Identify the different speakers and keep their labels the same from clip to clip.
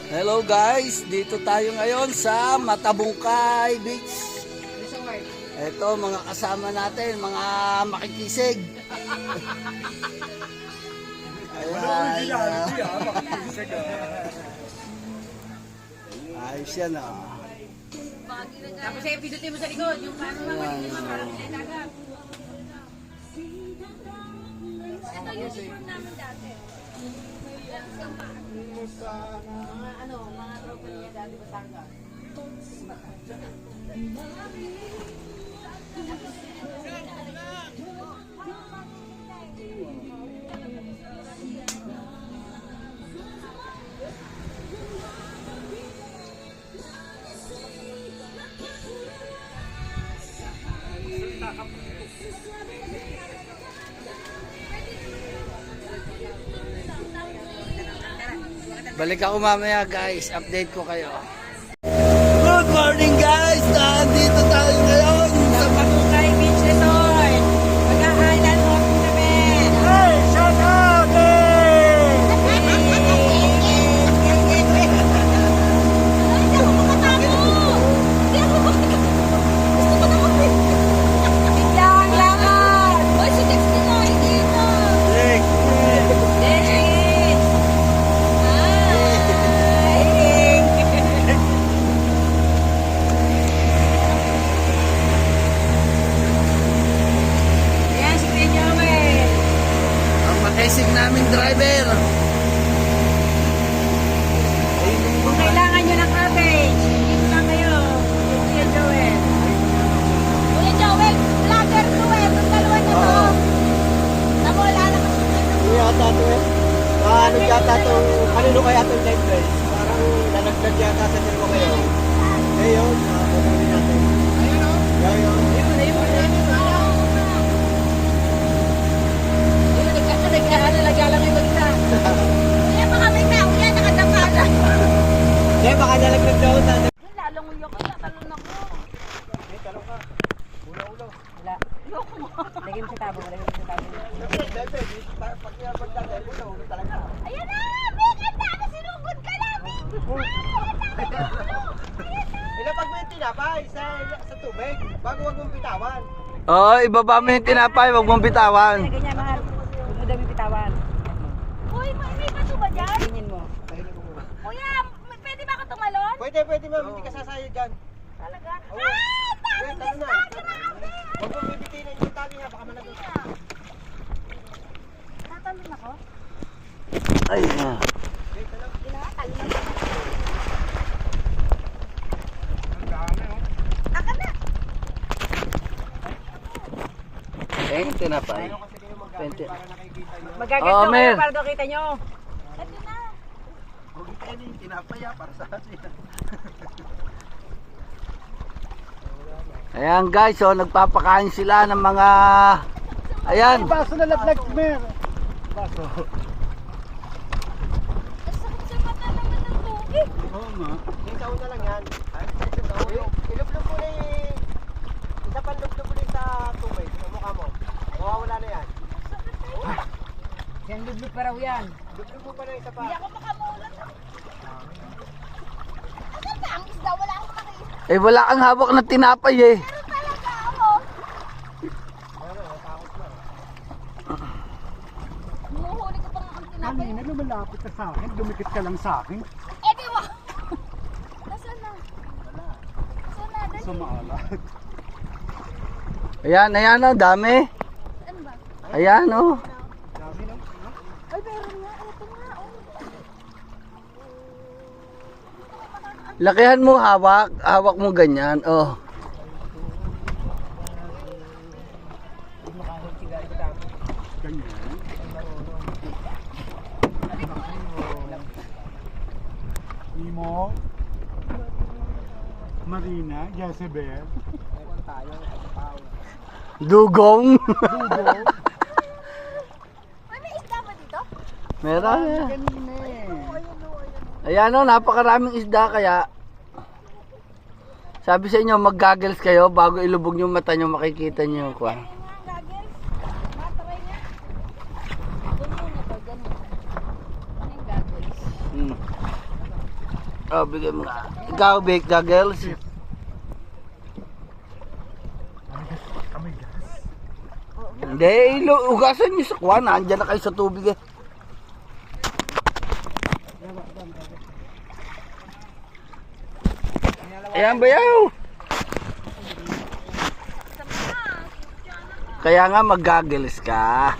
Speaker 1: Hello guys, dito tayo ngayon sa Matabungkay Beach. Ito mga kasama natin, mga makikisig. Ayan. Ayos yan ah.
Speaker 2: Tapos ay pidutin mo sa likod, yung paano naman, parang pinagagap. Ito yung sipon namin dati. Mga tropa niya dati Batangas.
Speaker 1: Balik ako mamaya guys, update ko kayo. Good morning guys, nandito tayo ngayon sa
Speaker 2: Matabungkay Beach Resort. Mag-a-island hopping kami.
Speaker 1: Hey, shout out!
Speaker 2: Biglang lakad. Oy, si Dex na tayo dito. Dex! Ayan, si Kuya Joel.
Speaker 1: Ang makisig naming driver.
Speaker 2: Kung kailangan nyo ng cabbage, dito lang kayo. Kuya Joel. Kuya Joel, vlogger to eh. Itong dalawa na to. Tamo, wala na kasi.
Speaker 3: Yata to eh. Ano yata to, kanino kaya to live guys? Parang nalagdag yata sa dalawa kayo. Ngayon, pupunin natin. Ayun o. Ayun.
Speaker 2: Nagkaalang yung magsa. Kuya, baka may tao yan, nakadapa na.
Speaker 3: Kaya baka nalagdag daw na.
Speaker 2: Lalong uyo ko, natalon ako.
Speaker 3: Eh, talong ka. Ulo-ulo.
Speaker 2: Wala. Loko mo. Lagay mo sa tabo, lagay mo sa tabo.
Speaker 3: Pag tatay, ulo talaga.
Speaker 2: Ayan na! Big! Ang dami! Sinugod ka namin!
Speaker 3: Ilapag mo yung tinapay sa tubig bago wag mong bitawan.
Speaker 1: Oo, ibaba mo yung tinapay, wag mong bitawan.
Speaker 2: Ganyan, mahal. Huwag mo daw yung bitawan. Uy, may baso ba dyan?
Speaker 3: Tingin mo. Tingin mo muna.
Speaker 2: Kuya, pwede ba ako tumalon?
Speaker 3: Pwede ma'am, hindi ka sasayod dyan.
Speaker 2: Talaga?
Speaker 3: Oo.
Speaker 2: Ah!
Speaker 3: Wait,
Speaker 2: Dami
Speaker 3: talo na.
Speaker 2: discount na namin!
Speaker 3: Huwag mong bibitinin yung tali ha, baka malagos.
Speaker 2: Tatalon ako?
Speaker 1: Ay,
Speaker 3: Wait, talong.
Speaker 2: Talon ako. Akan na!
Speaker 1: eh, tinapay.
Speaker 3: Ano kasi kayo magkakit para nakikita nyo?
Speaker 2: Magagat
Speaker 1: Oo,
Speaker 2: ko
Speaker 1: Mel.
Speaker 2: kayo para daw kita nyo. Ito na.
Speaker 3: Huwag kita yung tinapay ha, para sa atin.
Speaker 1: Ayan guys, so nagpapakain sila ng mga... Ayan.
Speaker 3: Baso na laglag, Mer. Baso.
Speaker 2: Sakit sa mata naman ng tubig.
Speaker 3: Oo nga. Yung taon na lang yan. Ilublog mo na isa pang lublog mo na sa tubig, sa mukha mo. Mawawala na yan.
Speaker 2: Yan lublog pa raw yan.
Speaker 3: Lublog mo pa na isa pa.
Speaker 2: Hindi ako makamulat. Asan ba ang isda? Wala akong makita.
Speaker 1: Eh, wala kang hawak na tinapay eh.
Speaker 2: Meron talaga ako. Humuhuli ko pa nga ang tinapay.
Speaker 3: Kanina lumalapit ka sa akin, dumikit ka lang sa akin.
Speaker 2: Eh di ba? Nasaan na? Nasaan na? Dali.
Speaker 3: Sumaalat.
Speaker 1: Ayan, ayan oh, dami.
Speaker 2: Ano ba?
Speaker 1: Ayan oh.
Speaker 3: Dami no?
Speaker 2: Ay, meron nga. Ito nga. Oh.
Speaker 1: Lakihan mo hawak, hawak mo ganyan. Oh.
Speaker 3: Ganyan. Imo. Marina, Jezebel.
Speaker 1: Dugong.
Speaker 2: Ay, may isda ba dito?
Speaker 1: Meron.
Speaker 3: Kanina eh.
Speaker 1: Ayan oh, napakaraming isda kaya. Sabi sa inyo, mag-goggles kayo bago ilubog yung mata nyo, makikita nyo yung kwan.
Speaker 2: Goggles. Matry niya. Ganyan na to, ganyan. Ano yung goggles?
Speaker 1: Hmm. Oh, bigay mo nga. Ikaw, bake goggles. Hindi, ugasan niyo sa kuwan. Andiyan na kayo sa tubig eh. Ayan, bayaw. Kaya nga mag-goggles ka.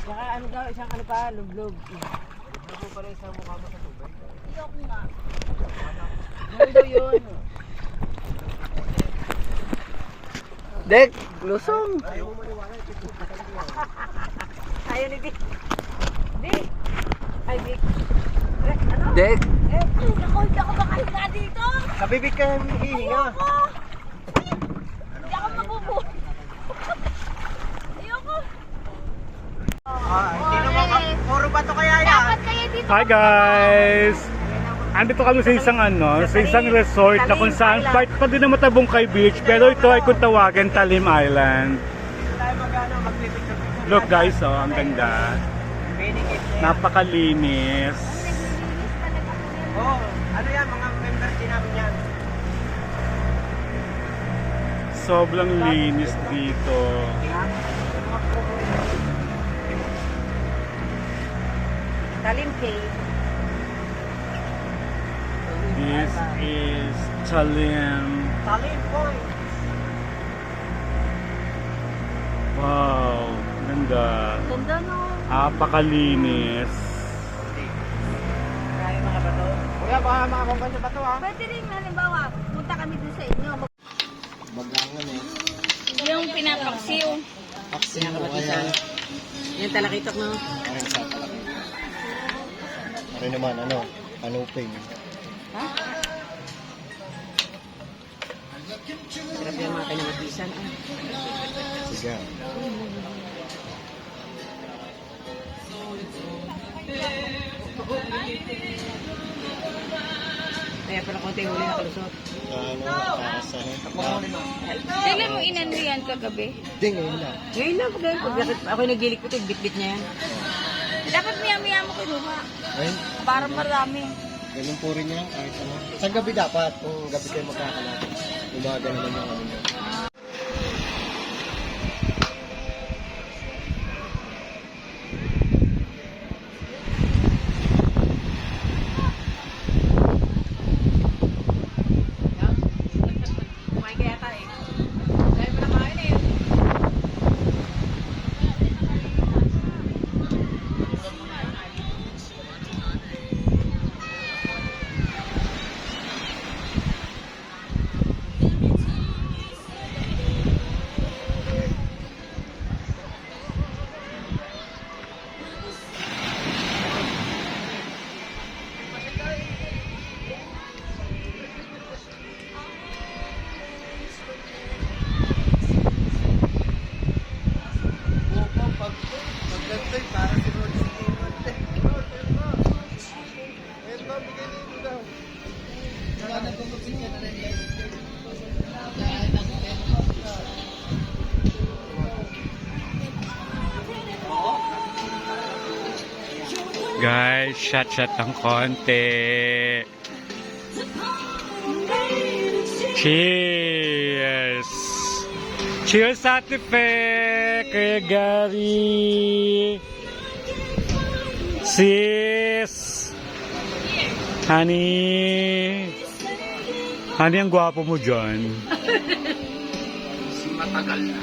Speaker 2: Saka ano daw, isang ano pa, lublog.
Speaker 3: Ano pa rin sa mukha mo sa tubig?
Speaker 2: Iyok nga. Mundo yun.
Speaker 1: Dek, lusong.
Speaker 3: Ayaw mo maniwala.
Speaker 2: Ayaw ni Vic. Vic! Ay, Vic. Ano?
Speaker 1: Dek.
Speaker 2: Hindi ako makahinga dito.
Speaker 3: Nabibig ka hihinga.
Speaker 2: Ayoko. Hindi ako mabubu. Ayoko.
Speaker 3: Hindi naman puro bato kaya yan.
Speaker 2: Dapat kayo dito.
Speaker 4: Hi guys! Andito kami sa isang sa isang resort na kung saan part pa din ng Matabungkay Beach, pero ito ay kung tawagan Talim Island.
Speaker 3: Tayo magpipicture.
Speaker 4: Look guys, oh, ang ganda. Napakalinis.
Speaker 3: Oo, ano yan, mga members din namin yan.
Speaker 4: Sobrang linis dito.
Speaker 2: Talim Cave.
Speaker 4: This is Talim.
Speaker 3: Talim Point.
Speaker 4: Wow, ganda.
Speaker 2: Ganda no.
Speaker 4: Napakalinis.
Speaker 2: Maraming mga bato.
Speaker 3: Kuya, baka makakonggan sa bato ha.
Speaker 2: Pwede rin halimbawa, punta kami dun sa inyo.
Speaker 3: Bagangan eh.
Speaker 2: Yung pinapaksiw.
Speaker 3: Aksi mo kaya.
Speaker 2: Yung talakitok no.
Speaker 3: Ayun sa talaga. Ano naman, kanuping.
Speaker 2: Ha? Sarap yung mga kanyang
Speaker 3: Sige.
Speaker 2: Kaya pala konti huli na kalusot.
Speaker 3: Kakasahin.
Speaker 2: Kailan mo inano yan kagabi?
Speaker 3: Ding, ngayon na.
Speaker 2: Ngayon lang, pag ako nagilik ko ito, bit-bit niya yan. Dapat miya-miya mo kinuha.
Speaker 3: Ayun,
Speaker 2: Parang marami.
Speaker 3: ganun po rin yan. Kahit ano. Sa gabi dapat, kung gabi kayo magkakalapit. Umaga naman yung ano niya.
Speaker 2: Kumain kaya tayo. Dahil mo na kain eh.
Speaker 4: Guys, shot ng konti. Cheers! Cheers, Ate Fe! Kuya Gary! Sis! Honey! Honey, ang gwapo mo dyan.
Speaker 1: Matagal na.